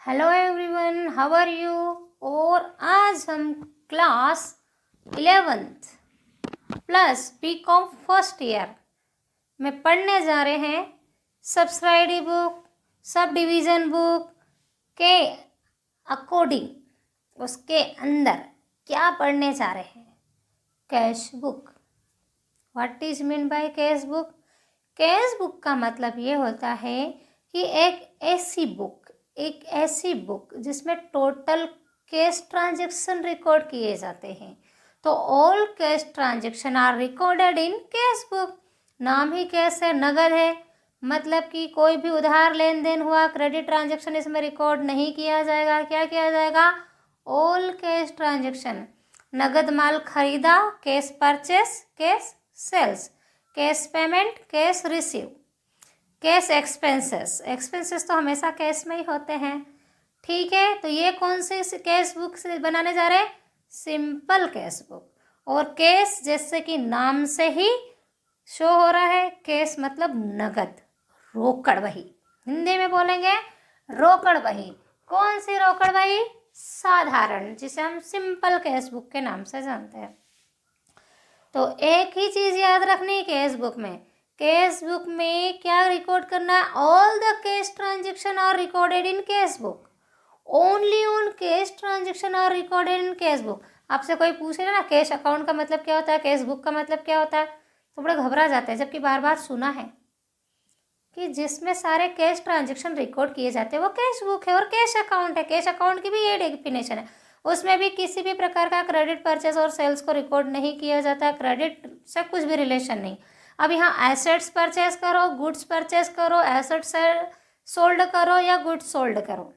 Hello everyone, how are you. और आज हम class 11th plus BCom first year में पढ़ने जा रहे हैं subsidiary book, subdivision book के अकॉर्डिंग उसके अंदर क्या पढ़ने जा रहे हैं, cash book. What is mean by cash book? Cash book का मतलब ये होता है कि एक ऐसी बुक जिसमें टोटल कैश ट्रांजैक्शन रिकॉर्ड किए जाते हैं। तो all cash transaction are recorded in cash book. नाम ही कैश है, नगद है, मतलब कि कोई भी उधार लेन देन हुआ, क्रेडिट ट्रांजैक्शन इसमें रिकॉर्ड नहीं किया जाएगा। क्या किया जाएगा? All cash transaction. नगद माल खरीदा, cash purchase, cash sales, cash payment, cash receive, cash expenses तो हमेशा कैश में ही होते हैं। ठीक है, तो ये कौन सी कैश बुक से बनाने जा रहे हैं? Simple cash book. और कैश जैसे कि नाम से ही शो हो रहा है, कैश मतलब नगद, रोकड़ बही। हिंदी में बोलेंगे रोकड़ बही। कौन सी रोकड़ बही? साधारण, जिसे हम सिंपल कैश बुक के नाम से जानते हैं। तो एक ही चीज़ याद रखनी है कैश बुक में। कैश बुक में क्या रिकॉर्ड करना है? All the cash transaction are recorded in cash book. Only on cash transaction are recorded in cash book. आपसे कोई पूछेगा ना कैश अकाउंट का मतलब क्या होता है, कैश बुक का मतलब क्या होता है, तो बड़े घबरा जाते हैं, जबकि बार बार सुना है कि जिसमें सारे कैश ट्रांजेक्शन रिकॉर्ड किए जाते हैं वो कैश बुक है। और कैश अकाउंट है, कैश अकाउंट की भी ये डेफिनेशन है, उसमें भी किसी भी प्रकार का क्रेडिट परचेस और सेल्स को रिकॉर्ड नहीं किया जाता है, क्रेडिट से कुछ भी रिलेशन नहीं। अब यहाँ एसेट्स परचेस करो, गुड्स परचेस करो, एसेट्स सोल्ड करो या गुड्स सोल्ड करो,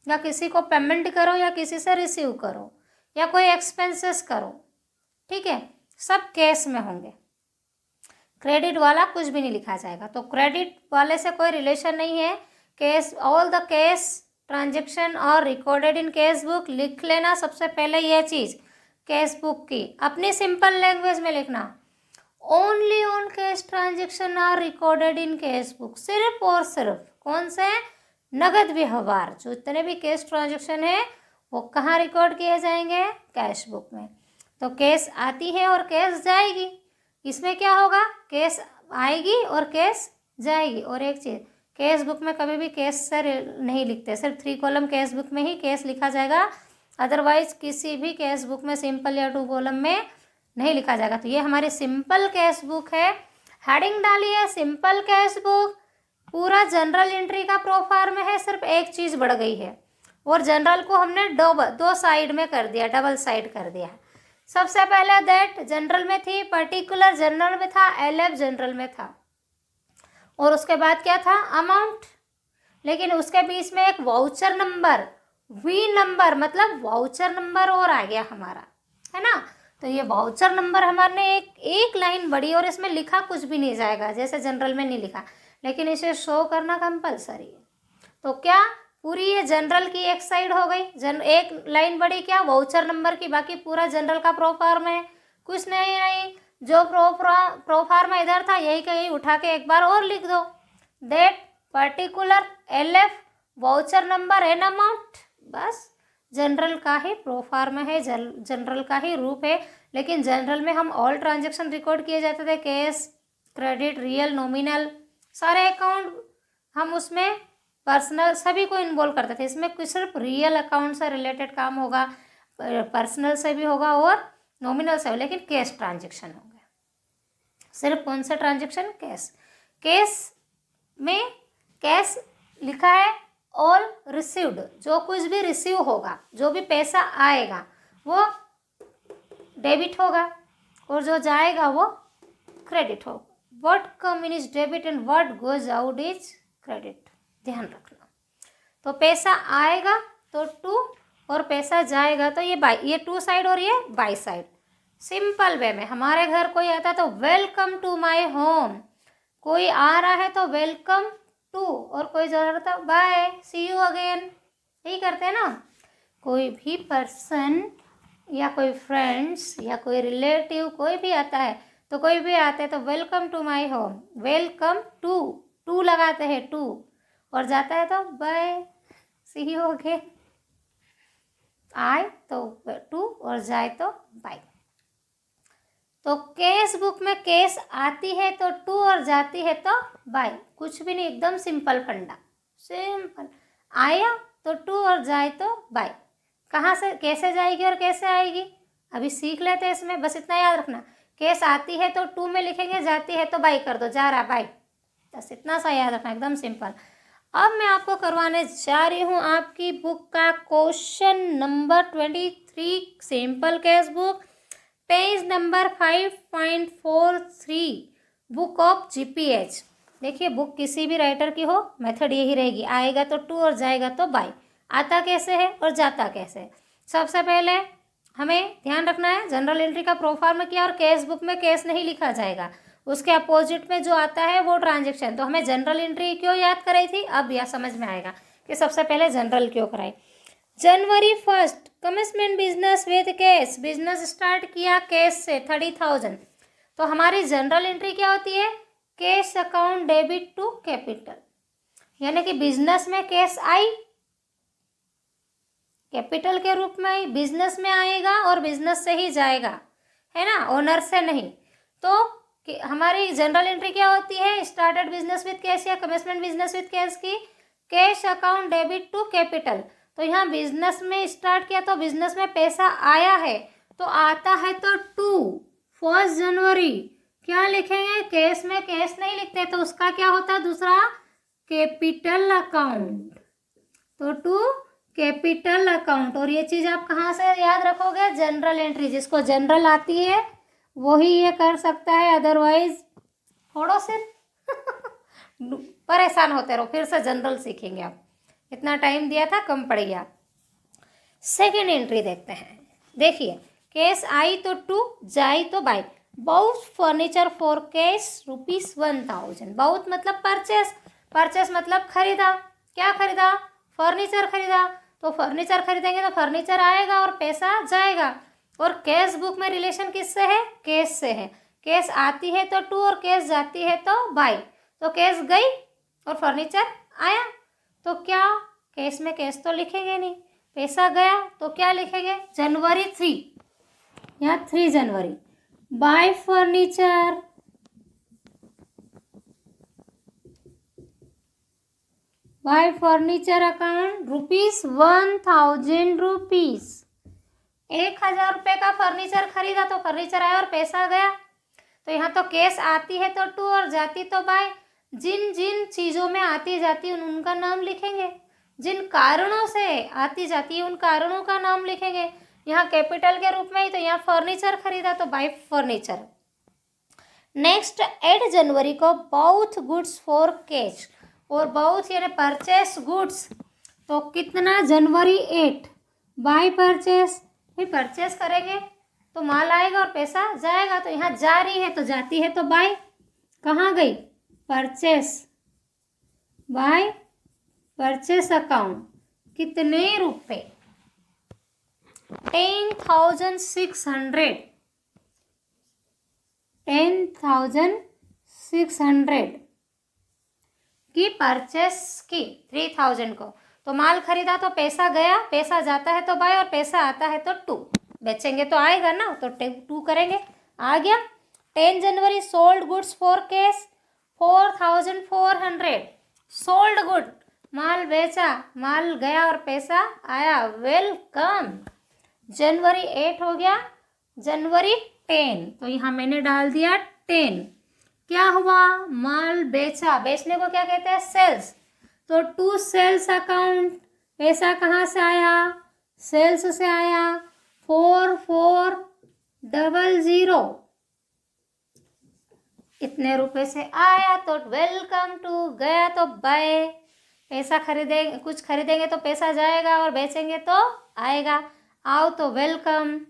या किसी को पेमेंट करो या किसी से रिसीव करो, या कोई एक्सपेंसेस करो, ठीक है, सब कैश में होंगे। क्रेडिट वाला कुछ भी नहीं लिखा जाएगा, तो क्रेडिट वाले से कोई रिलेशन नहीं है। Cash, all the cash transaction और रिकॉर्डेड इन कैश बुक। लिख लेना सबसे पहले यह चीज़ कैश बुक की, अपनी सिंपल लैंग्वेज में लिखना। Only on cash transaction are recorded in cash book. सिर्फ और सिर्फ कौन से? नगद व्यवहार, जो इतने भी कैश ट्रांजेक्शन है वो कहाँ रिकॉर्ड किए जाएंगे? कैश बुक में। तो कैश आती है और कैश जाएगी, इसमें क्या होगा? कैश आएगी और कैश जाएगी। और एक चीज़, कैश बुक में कभी भी कैश से नहीं लिखते, सिर्फ 3 कॉलम कैश बुक में ही कैश लिखा जाएगा, अदरवाइज किसी भी कैश बुक में सिंपल या 2 कॉलम में नहीं लिखा जाएगा। तो ये हमारी सिंपल कैश बुक है। हेडिंग डालिए सिंपल कैश बुक। पूरा जनरल एंट्री का प्रोफार्म है, सिर्फ एक चीज़ बढ़ गई है, और जनरल को हमने दो साइड में कर दिया, डबल साइड कर दिया। सबसे पहले दैट जनरल में थी, पर्टिकुलर जनरल में था, एलएफ जनरल में था, और उसके बाद क्या था? अमाउंट। लेकिन उसके बीच में एक वाउचर नंबर, वी नंबर, मतलब वाउचर नंबर और आ गया हमारा, है ना। तो ये वाउचर नंबर हमारे एक लाइन बड़ी, और इसमें लिखा कुछ भी नहीं जाएगा, जैसे जनरल में नहीं लिखा, लेकिन इसे शो करना कंपलसरी है। तो क्या पूरी ये जनरल की एक साइड हो गई, एक लाइन बड़ी क्या? वाउचर नंबर की, बाकी पूरा जनरल का प्रोफार्म है, कुछ नहीं। जो प्रोफार्म इधर था यही का यही उठा के एक बार और लिख दो, that particular LF voucher number an amount. बस जनरल का ही प्रोफार्म है, जनरल का ही रूप है। लेकिन जनरल में हम ऑल ट्रांजेक्शन रिकॉर्ड किए जाते थे, कैश, क्रेडिट, रियल, नॉमिनल, सारे अकाउंट हम उसमें पर्सनल सभी को इन्वॉल्व करते थे। इसमें कुछ सिर्फ रियल अकाउंट से रिलेटेड काम होगा, पर्सनल से भी होगा और नॉमिनल से, लेकिन कैश ट्रांजेक्शन होंगे। सिर्फ कौन सा ट्रांजेक्शन? कैश। कैश में कैश लिखा है ऑल रिसीव्ड, जो कुछ भी रिसीव होगा, जो भी पैसा आएगा वो डेबिट होगा, और जो जाएगा वो क्रेडिट होगा। What come in is debit and what goes out is credit, ध्यान रखना। तो पैसा आएगा तो टू, और पैसा जाएगा तो ये बाई, ये 2 साइड और ये बाई साइड। सिंपल वे में हमारे घर कोई आता तो वेलकम टू माय होम, कोई आ रहा है तो वेलकम टू, और कोई जा रहा था बाय, सी यू अगेन, यही करते हैं ना। कोई भी पर्सन या कोई फ्रेंड्स या कोई रिलेटिव कोई भी आता है, तो कोई भी आते हैं तो welcome to my home, welcome to, to लगाते हैं टू, और जाता है तो बाय, सी हो गए, आए तो टू और जाए तो बाय। तो कैश बुक में कैश आती है तो टू और जाती है तो बाय, कुछ भी नहीं, एकदम सिंपल फंडा, सिंपल। आया तो टू और जाए तो बाय। कहाँ से कैसे जाएगी और कैसे आएगी अभी सीख लेते हैं इसमें, बस इतना याद रखना। कैश आती है तो टू में लिखेंगे, जाती है तो बाय कर दो, जा रहा बाय, बस इतना सा याद रखना, एकदम सिंपल। अब मैं आपको करवाने जा रही हूँ आपकी बुक का question number 23, simple cash book, page number 5.43, book of GPH. देखिए बुक किसी भी राइटर की हो, मेथड यही रहेगी, आएगा तो टू और जाएगा तो बाय। आता कैसे है और जाता कैसे है, सबसे पहले हमें ध्यान रखना है, जनरल एंट्री का प्रोफार्म किया और कैश बुक में कैश नहीं लिखा जाएगा, उसके अपोजिट में जो आता है वो ट्रांजेक्शन। तो हमें जनरल एंट्री क्यों याद कराई थी, अब यह समझ में आएगा कि सबसे पहले जनरल क्यों कराई। January 1 commitment business with cash, business start किया कैश से 30,000। तो हमारी जनरल एंट्री क्या होती है, cash account debit to capital, यानी कि बिजनेस में कैश आई, कैपिटल के रूप में आई, बिजनेस में आएगा और बिजनेस से ही जाएगा, है ना, ओनर से नहीं। तो हमारी जनरल एंट्री क्या होती है, स्टार्टेड बिजनेस विद कैश या कमिटमेंट बिजनेस विद कैश की, cash account debit to capital. तो यहाँ बिजनेस में स्टार्ट किया तो बिजनेस में पैसा आया है, तो आता है तो टू 1 जनवरी, क्या लिखेंगे, कैश में कैश नहीं लिखते तो उसका क्या होता है दूसरा, कैपिटल अकाउंट, तो टू कैपिटल अकाउंट। और ये चीज़ आप कहाँ से याद रखोगे, जनरल एंट्री, जिसको जनरल आती है वही ये कर सकता है, अदरवाइज छोड़ो सिर्फ परेशान होते रहो, फिर से जनरल सीखेंगे आप, इतना टाइम दिया था कम पड़ गया। सेकेंड एंट्री देखते हैं, देखिए कैश आई तो टू, जाई तो बाय। बहुत फर्नीचर फॉर कैश ₹1,000, बहुत मतलब परचेस, परचेस मतलब खरीदा, क्या खरीदा, फर्नीचर खरीदा, तो फर्नीचर खरीदेंगे तो फर्नीचर आएगा और पैसा जाएगा। और कैश बुक में रिलेशन किससे है, कैश से है, कैश आती है तो टू और कैश जाती है तो बाय। तो कैश गई और फर्नीचर आया, तो क्या कैश में कैश तो लिखेंगे नहीं, पैसा गया तो क्या लिखेंगे, जनवरी 3, यहाँ 3 जनवरी, buy furniture, buy furniture account ₹1,000, 1,000 रुपये का फर्नीचर खरीदा तो फर्नीचर आया और पैसा गया। तो यहाँ तो कैश आती है तो टू और जाती तो बाय। जिन जिन चीज़ों में आती जाती उनका नाम लिखेंगे, जिन कारणों से आती जाती है उन कारणों का नाम लिखेंगे। यहाँ कैपिटल के रूप में ही, तो यहाँ फर्नीचर खरीदा तो बाय फर्नीचर। नेक्स्ट 8 जनवरी को बाउथ गुड्स फॉर कैश, और बाउथ यानी परचेस गुड्स, तो कितना, जनवरी 8, बाय परचेस, फिर परचेस करेंगे तो माल आएगा और पैसा जाएगा। तो यहाँ जा रही है तो जाती है तो बाय, कहाँ गई, परचेस, बाय परचेस अकाउंट, कितने रुपए, 10,600, 10,600 की परचेस की, 3,000 को। तो माल खरीदा तो पैसा गया, पैसा जाता है तो बाय और पैसा आता है तो टू, बेचेंगे तो आएगा ना, तो टू करेंगे, आ गया। 10 जनवरी sold goods for cash 4,400, sold good, माल बेचा, माल गया और पैसा आया, वेलकम। जनवरी 8 हो गया, जनवरी 10, तो यहाँ मैंने डाल दिया 10, क्या हुआ, माल बेचा, बेचने को क्या कहते हैं, सेल्स, तो टू सेल्स अकाउंट, पैसा कहाँ से आया, सेल्स से आया, 4,400, इतने रुपए से आया तो वेलकम टू, गया तो बाय, पैसा खरीदेंगे, कुछ खरीदेंगे तो पैसा जाएगा और बेचेंगे तो आएगा, आओ तो वेलकम।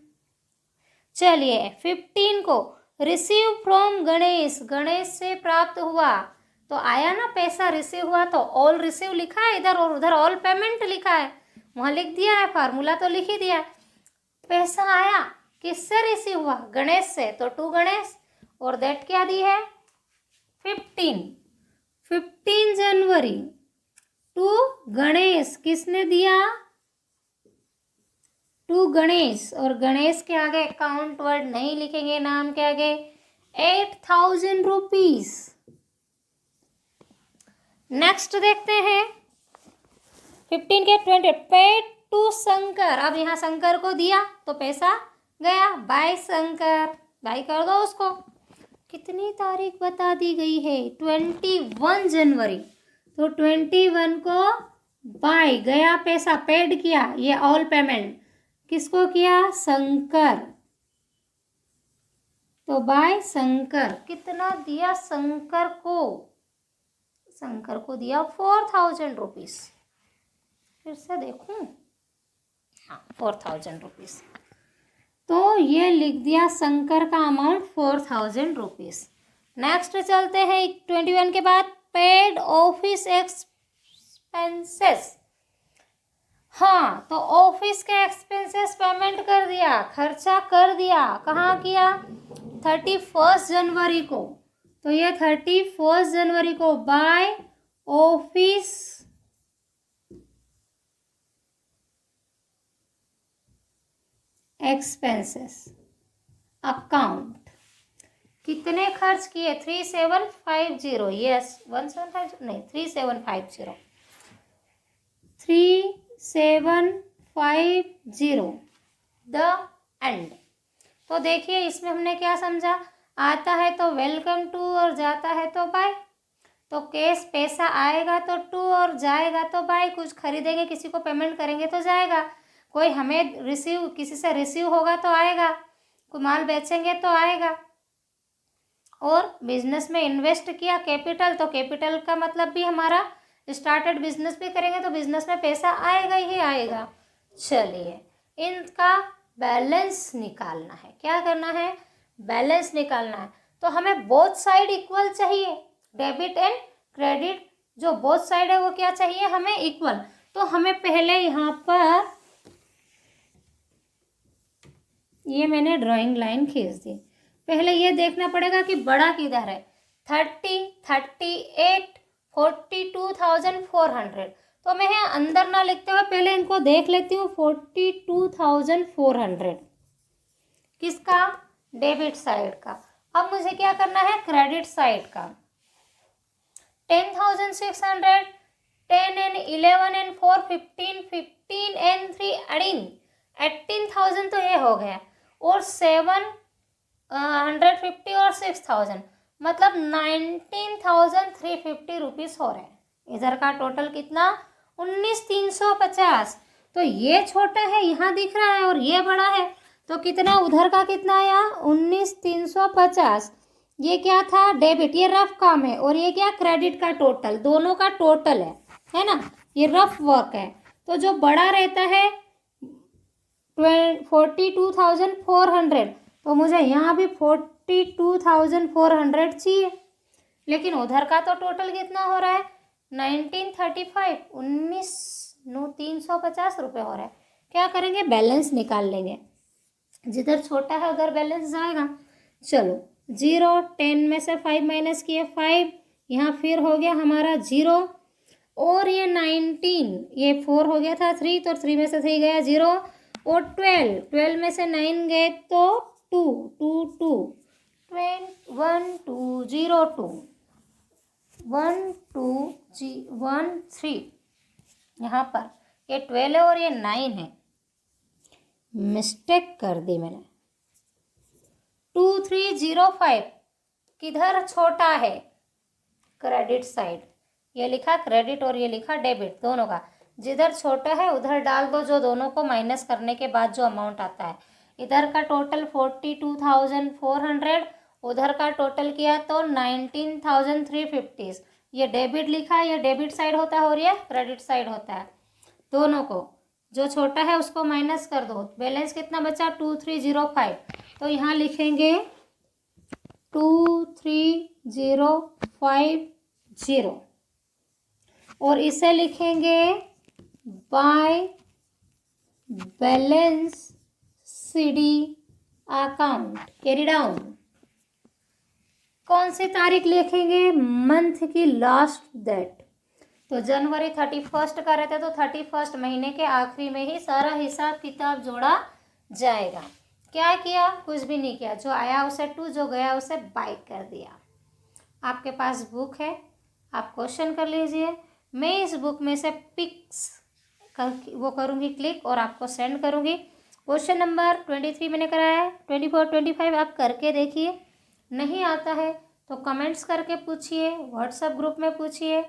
चलिए 15 को रिसीव फ्रॉम गणेश, गणेश से प्राप्त हुआ, तो आया ना पैसा, रिसीव हुआ तो ऑल रिसीव लिखा है इधर और उधर ऑल पेमेंट लिखा है, वहाँ लिख दिया है, फार्मूला तो लिख ही दिया। पैसा आया किससे रिसीव हुआ, गणेश से, तो टू गणेश, और डेट क्या दी है 15 जनवरी टू गणेश, किसने दिया? टू गणेश, और गणेश के आगे अकाउंट वर्ड नहीं लिखेंगे, नाम के आगे 8,000 रुपीज। नेक्स्ट देखते हैं 15 के 20, पेड टू शंकर। अब यहाँ शंकर को दिया तो पैसा गया, बाय शंकर, बाय कर दो उसको। कितनी तारीख बता दी गई है? 21 जनवरी। तो 21 को बाय गया पैसा, पेड किया, ये ऑल पेमेंट किसको किया? शंकर। तो बाय शंकर कितना दिया शंकर को? शंकर को दिया 4,000 रुपीज। फिर से देखूं, हाँ 4,000 रुपीज। तो ये लिख दिया शंकर का अमाउंट 4,000 रुपीज। नेक्स्ट चलते हैं 21 के बाद, पेड ऑफिस एक्सपेंसेस। हाँ, तो ऑफिस के एक्सपेंसेस पेमेंट कर दिया, खर्चा कर दिया। कहाँ किया? 31 जनवरी को। तो ये 31 जनवरी को बाय ऑफिस एक्सपेंसेस अकाउंट। कितने खर्च किए? 3750, यस 1750 नहीं 3750, 3750 द एंड। तो देखिए इसमें हमने क्या समझा, आता है तो वेलकम टू और जाता है तो बाय। तो कैश पैसा आएगा तो टू और जाएगा तो बाय। कुछ खरीदेंगे, किसी को पेमेंट करेंगे तो जाएगा, कोई हमें रिसीव, किसी से रिसीव होगा तो आएगा, कोई माल बेचेंगे तो आएगा। और बिजनेस में इन्वेस्ट किया कैपिटल, तो कैपिटल का मतलब भी हमारा स्टार्टेड बिजनेस भी करेंगे तो बिजनेस में पैसा आएगा ही आएगा। चलिए इनका बैलेंस निकालना है। क्या करना है? बैलेंस निकालना है। तो हमें बोथ साइड इक्वल चाहिए, डेबिट एंड क्रेडिट जो बोथ साइड है वो क्या चाहिए? हमें इक्वल। तो हमें पहले यहाँ पर ये मैंने ड्राइंग लाइन खींच दी। पहले ये देखना पड़ेगा कि बड़ा किधर है। 30, 38, 42,400। तो मैं यहाँ अंदर ना लिखते हुए पहले इनको देख लेती हूँ। 42,400 किसका? डेबिट साइड का। अब मुझे क्या करना है? क्रेडिट साइड का। 10,600, 10 and 11 and 4 15, 15 and 3 18,000 तो ये हो गया, और 750 और 6,000 मतलब 19,350 रुपीज हो रहे हैं। इधर का टोटल कितना? 19,350। तो ये छोटा है यहाँ दिख रहा है और ये बड़ा है, तो कितना उधर का कितना आया? 19,350। ये क्या था? डेबिट, ये रफ काम है, और ये क्या? क्रेडिट का टोटल, दोनों का टोटल है ना, ये रफ वर्क है। तो जो बड़ा रहता है 42,400, तो मुझे यहाँ भी 42,400 चाहिए। लेकिन उधर का तो टोटल कितना हो रहा है? 1935, 19,350 रुपये हो रहा है। क्या करेंगे? बैलेंस निकाल लेंगे। जिधर छोटा है उधर बैलेंस जाएगा। चलो 0, 10 में से 5 माइनस किए 5, यहाँ फिर हो गया हमारा 0, और ये 19, ये 4 हो गया था 3, तो 3 में से 3 गया 0, और 12, 12 में से 9 गए तो 2, 2, 2, 1, 2, 0, 2, 1, 2, 1, 3। यहाँ पर ये 12 है और ये 9 है, मिस्टेक कर दी मैंने। 2305 किधर छोटा है? Credit side. ये लिखा क्रेडिट और ये लिखा डेबिट, दोनों का। जिधर छोटा है उधर डाल दो, जो दोनों को माइनस करने के बाद जो अमाउंट आता है। इधर का टोटल 42,400, उधर का टोटल किया तो 19,350। ये डेबिट लिखा है, ये डेबिट साइड होता है और ये क्रेडिट साइड होता है। दोनों को जो छोटा है उसको माइनस कर दो। बैलेंस कितना बचा? 2305। तो यहाँ लिखेंगे 23,050, और इसे लिखेंगे by balance CD account carry down. कौन सी तारीख लिखेंगे? मंथ की लास्ट डेट। तो जनवरी 31 का रहता है तो 31 महीने के आखिरी में ही सारा हिसाब किताब जोड़ा जाएगा। क्या किया? कुछ भी नहीं किया। जो आया उसे टू, जो गया उसे बाय कर दिया। आपके पास बुक है, आप क्वेश्चन कर लीजिए। मैं इस बुक में से पिक्स वो करूँगी क्लिक और आपको सेंड करूँगी। क्वेश्चन नंबर 23 मैंने कराया है, 24, 25 आप करके देखिए। नहीं आता है तो कमेंट्स करके पूछिए, व्हाट्सएप ग्रुप में पूछिए,